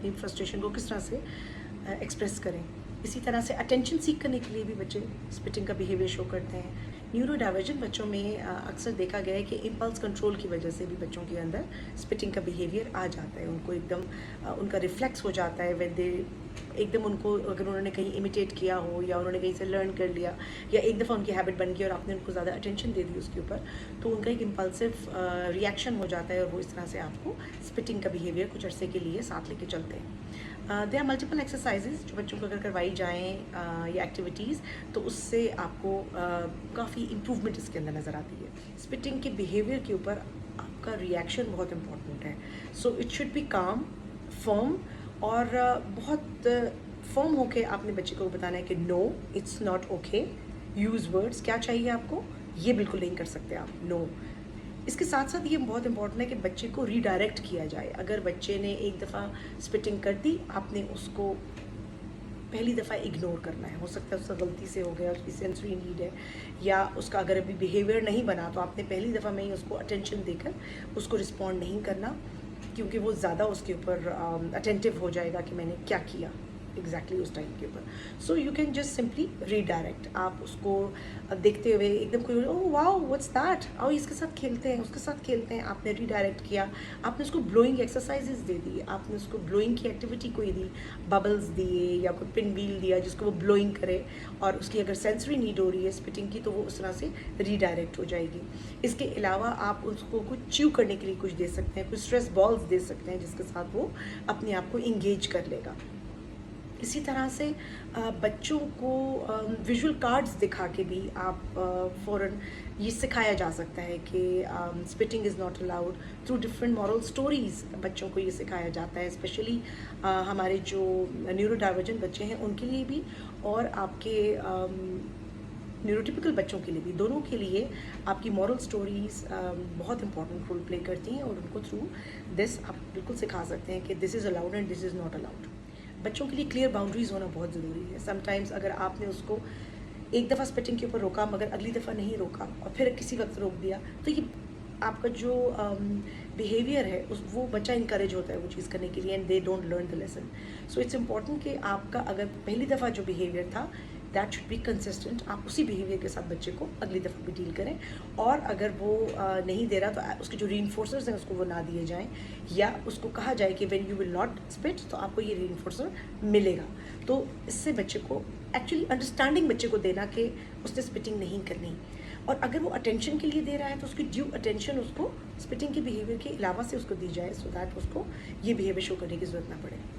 अपनी फ्रस्ट्रेशन को किस तरह से एक्सप्रेस करें। इसी तरह से अटेंशन सीख करने के लिए भी बच्चे स्पिटिंग का बिहेवियर शो करते हैं। न्यूरो डाइवर्जेंट बच्चों में अक्सर देखा गया है कि इम्पल्स कंट्रोल की वजह से भी बच्चों के अंदर स्पिटिंग का बिहेवियर आ जाता है। उनको एकदम उनका रिफ्लेक्स हो जाता है व्हेन दे एकदम उनको अगर उन्होंने कहीं इमिटेट किया हो या उन्होंने कहीं से लर्न कर लिया या एक दफ़ा उनकी हैबिट बन गई और आपने उनको ज़्यादा अटेंशन दे दी उसके ऊपर, तो उनका एक इम्पल्सिव रिएक्शन हो जाता है और वो इस तरह से आपको स्पिटिंग का बिहेवियर कुछ अरसे के लिए साथ लेके चलते हैं। दे आर मल्टीपल एक्सरसाइजेज जो बच्चों को अगर करवाई जाएँ या एक्टिविटीज़, तो उससे आपको काफ़ी इम्प्रूवमेंट इसके अंदर नज़र आती है। स्पिटिंग के बिहेवियर के ऊपर आपका रिएक्शन बहुत इंपॉर्टेंट है। सो इट शुड बी काम, फर्म, और बहुत फर्म होके आपने बच्चे को बताना है कि no, it's not okay, use words, क्या चाहिए आपको, ये बिल्कुल नहीं कर सकते आप, नो। इसके साथ साथ ये बहुत इंपॉर्टेंट है कि बच्चे को रीडायरेक्ट किया जाए। अगर बच्चे ने एक दफ़ा स्पिटिंग कर दी, आपने उसको पहली दफ़ा इग्नोर करना है। हो सकता है उससे गलती से हो गया, उसकी सेंसरी नीड है, या उसका अगर अभी बिहेवियर नहीं बना, तो आपने पहली दफ़ा में ही उसको अटेंशन देकर उसको रिस्पॉन्ड नहीं करना, क्योंकि वो ज़्यादा उसके ऊपर अटेंटिव हो जाएगा कि मैंने क्या किया एग्जैक्टली उस टाइम के ऊपर। So you can just simply redirect. आप उसको देखते हुए एकदम कोई ओह वाओ व्हाट्स दैट, आओ इसके साथ खेलते हैं, उसके साथ खेलते हैं, आपने रीडायरेक्ट किया। आपने उसको ब्लोइंग एक्सरसाइजेज दे दी, आपने उसको ब्लोइंग की एक्टिविटी कोई दी, बबल्स दिए या कोई पिन व्हील दिया जिसको वो ब्लोइंग करे, और उसकी अगर सेंसरी नीड हो रही है स्पिटिंग की, तो वो उस तरह से रीडायरेक्ट हो जाएगी। इसके अलावा आप उसको कुछ च्यू करने के लिए कुछ दे सकते हैं, कुछ स्ट्रेस बॉल्स दे सकते हैं जिसके साथ वो अपने आप को इंगेज कर लेगा। इसी तरह से बच्चों को विजुअल कार्ड्स दिखा के भी आप फ़ौरन ये सिखाया जा सकता है कि spitting is not allowed. Through different moral stories बच्चों को ये सिखाया जाता है, स्पेशली हमारे जो न्यूरो डाइवर्जेंट बच्चे हैं उनके लिए भी, और आपके न्यूरोटिपिकल बच्चों के लिए भी, दोनों के लिए आपकी मॉरल स्टोरीज़ बहुत इंपॉर्टेंट रोल प्ले करती हैं, और उनको थ्रू दिस आप बिल्कुल सिखा सकते हैं कि this is allowed and this is not allowed. बच्चों के लिए क्लियर बाउंड्रीज़ होना बहुत ज़रूरी है। समटाइम्स अगर आपने उसको एक दफ़ा स्पिटिंग के ऊपर रोका मगर अगली दफ़ा नहीं रोका और फिर किसी वक्त रोक दिया, तो ये आपका जो बिहेवियर है वो बच्चा इंकरेज होता है वो चीज़ करने के लिए, and they don't learn the lesson. So it's important कि आपका अगर पहली दफ़ा जो बिहेवियर था दैट शुड बी कंसिस्टेंट, आप उसी बिहेवियर के साथ बच्चे को अगली दफ़ा भी डील करें, और अगर वो नहीं दे रहा तो उसके जो रीइंफोर्सर्स हैं उसको वो ना दिए जाएं, या उसको कहा जाए कि when you will not spit तो आपको ये रीइंफोर्सर मिलेगा। तो इससे बच्चे को एक्चुअली अंडरस्टैंडिंग बच्चे को देना कि उसने स्पिटिंग नहीं करनी, और अगर वो अटेंशन के लिए दे रहा है तो उसकी ड्यू अटेंशन उसको स्पिटिंग के बिहेवियर के अलावा से उसको दी जाए, सो दैट उसको ये बिहेवियर शो करने की ज़रूरत ना पड़े।